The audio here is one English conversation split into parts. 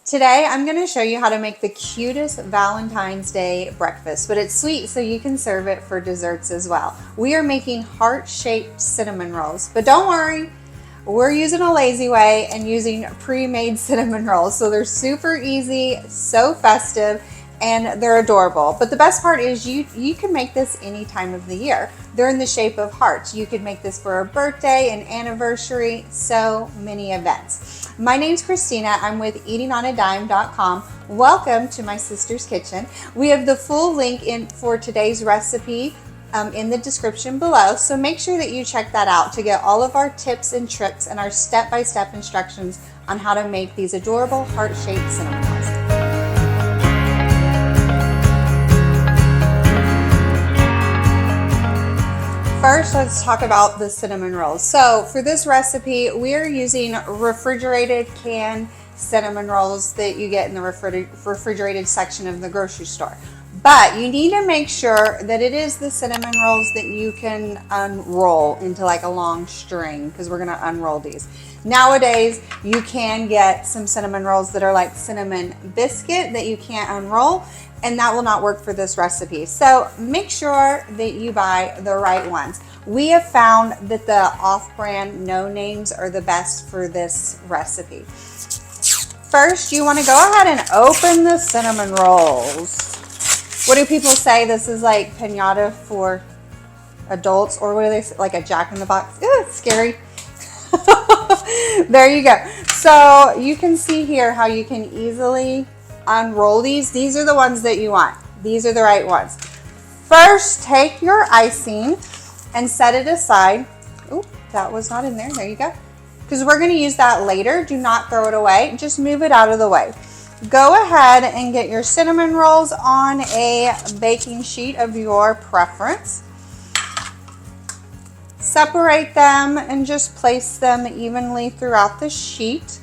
Today, I'm going to show you how to make the cutest Valentine's Day breakfast, but it's sweet so you can serve it for desserts as well. We are making heart-shaped cinnamon rolls, but don't worry, we're using a lazy way and using pre-made cinnamon rolls. So they're super easy, so festive, and they're adorable. But the best part is you can make this any time of the year. They're in the shape of hearts. You could make this for a birthday, an anniversary, so many events. My name's Christina. I'm with eatingonadime.com. Welcome to my sister's kitchen. We have the full link for today's recipe in the description below, so make sure that you check that out to get all of our tips and tricks and our step-by-step instructions on how to make these adorable heart-shaped cinnamon rolls. First, let's talk about the cinnamon rolls. So for this recipe, we are using refrigerated canned cinnamon rolls that you get in the refrigerated section of the grocery store. But you need to make sure that it is the cinnamon rolls that you can unroll into like a long string, because we're going to unroll these. Nowadays, you can get some cinnamon rolls that are like cinnamon biscuit that you can't unroll, and that will not work for this recipe. So make sure that you buy the right ones. We have found that the off-brand no names are the best for this recipe. First, you want to go ahead and open the cinnamon rolls. What do people say? This is like piñata for adults, or what do they say? Like a Jack in the Box. Ew, it's scary. There you go. So you can see here how you can easily unroll these. These are the ones that you want. These are the right ones. First, take your icing and set it aside. Ooh, that was not in there. There you go. Because we're going to use that later. Do not throw it away. Just move it out of the way. Go ahead and get your cinnamon rolls on a baking sheet of your preference. Separate them and just place them evenly throughout the sheet.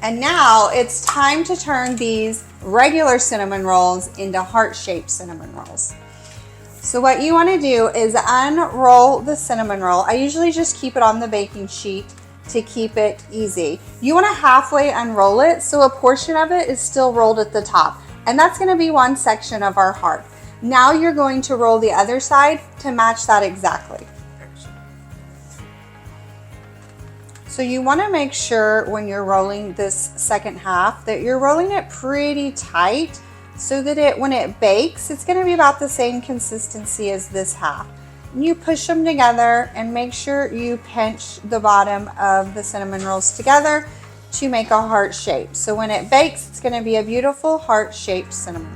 And now it's time to turn these regular cinnamon rolls into heart-shaped cinnamon rolls. So what you want to do is unroll the cinnamon roll. I usually just keep it on the baking sheet to keep it easy. You want to halfway unroll it so a portion of it is still rolled at the top. And that's going to be one section of our heart. Now you're going to roll the other side to match that exactly. So you want to make sure when you're rolling this second half that you're rolling it pretty tight so that when it bakes, it's going to be about the same consistency as this half. And you push them together and make sure you pinch the bottom of the cinnamon rolls together to make a heart shape. So when it bakes, it's going to be a beautiful heart-shaped cinnamon roll.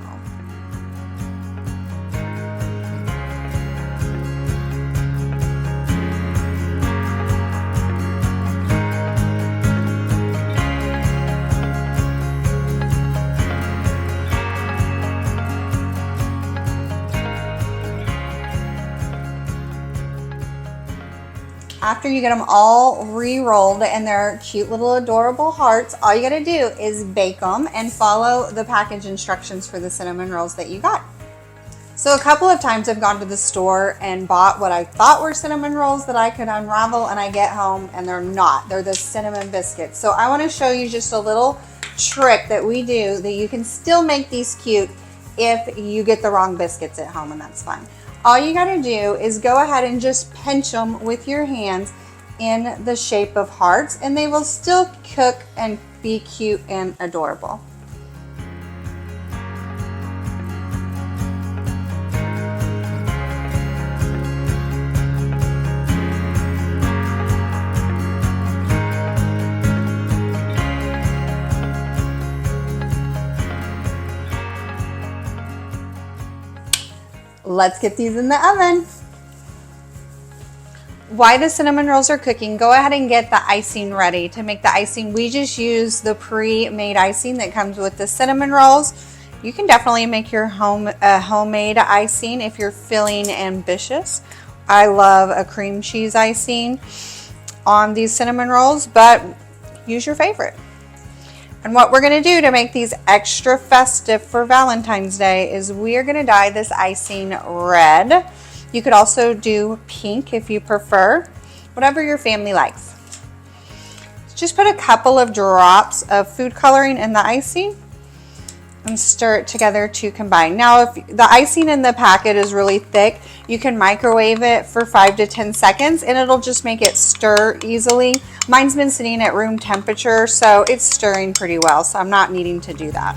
After you get them all re-rolled and they're cute little adorable hearts, all you got to do is bake them and follow the package instructions for the cinnamon rolls that you got. So a couple of times I've gone to the store and bought what I thought were cinnamon rolls that I could unravel, and I get home and they're not. They're the cinnamon biscuits. So I want to show you just a little trick that we do that you can still make these cute if you get the wrong biscuits at home, and that's fine. All you got to do is go ahead and just pinch them with your hands in the shape of hearts, and they will still cook and be cute and adorable. Let's get these in the oven. While the cinnamon rolls are cooking, go ahead and get the icing ready. To make the icing, we just use the pre-made icing that comes with the cinnamon rolls. You can definitely make your homemade icing if you're feeling ambitious. I love a cream cheese icing on these cinnamon rolls, but use your favorite. And what we're going to do to make these extra festive for Valentine's Day is we are going to dye this icing red. You could also do pink if you prefer, whatever your family likes. Just put a couple of drops of food coloring in the icing and stir it together to combine. Now, if the icing in the packet is really thick, you can microwave it for 5 to 10 seconds and it'll just make it stir easily. Mine's been sitting at room temperature, so it's stirring pretty well, so I'm not needing to do that.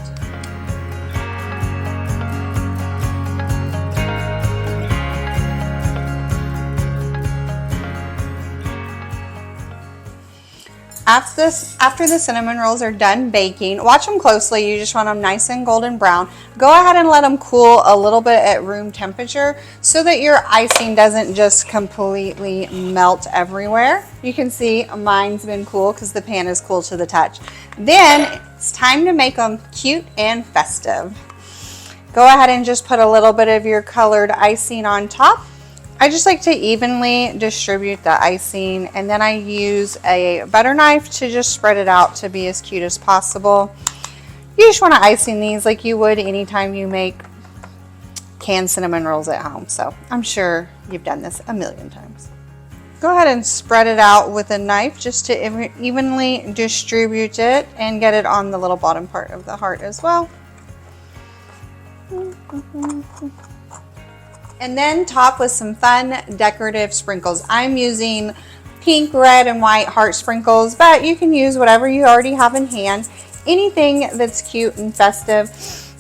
After the cinnamon rolls are done baking, watch them closely. You just want them nice and golden brown. Go ahead and let them cool a little bit at room temperature so that your icing doesn't just completely melt everywhere. You can see mine's been cool because the pan is cool to the touch. Then it's time to make them cute and festive. Go ahead and just put a little bit of your colored icing on top. I just like to evenly distribute the icing, and then I use a butter knife to just spread it out to be as cute as possible. You just want to icing these like you would anytime you make canned cinnamon rolls at home. So I'm sure you've done this a million times. Go ahead and spread it out with a knife just to evenly distribute it and get it on the little bottom part of the heart as well. And then top with some fun decorative sprinkles. I'm using pink, red, and white heart sprinkles, but you can use whatever you already have in hand. Anything that's cute and festive.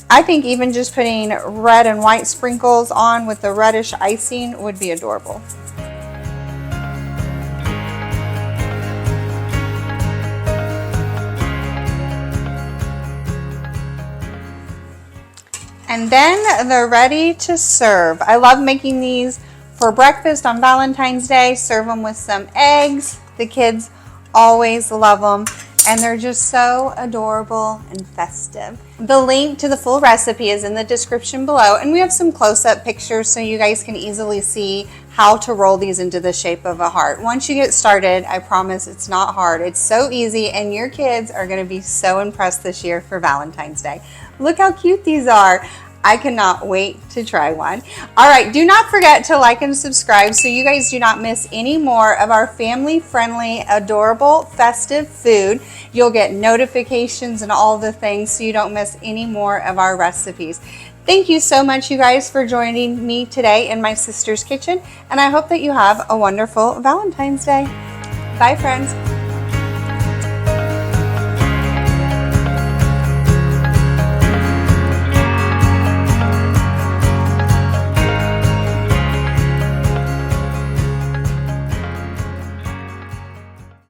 I think even just putting red and white sprinkles on with the reddish icing would be adorable. And then they're ready to serve. I love making these for breakfast on Valentine's Day. Serve them with some eggs. The kids always love them, and they're just so adorable and festive. The link to the full recipe is in the description below, and we have some close-up pictures so you guys can easily see how to roll these into the shape of a heart. Once you get started, I promise it's not hard. It's so easy, and your kids are going to be so impressed this year for Valentine's Day. Look how cute these are. I cannot wait to try one. All right, do not forget to like and subscribe so you guys do not miss any more of our family-friendly, adorable, festive food. You'll get notifications and all the things so you don't miss any more of our recipes. Thank you so much, you guys, for joining me today in my sister's kitchen, and I hope that you have a wonderful Valentine's Day. Bye, friends.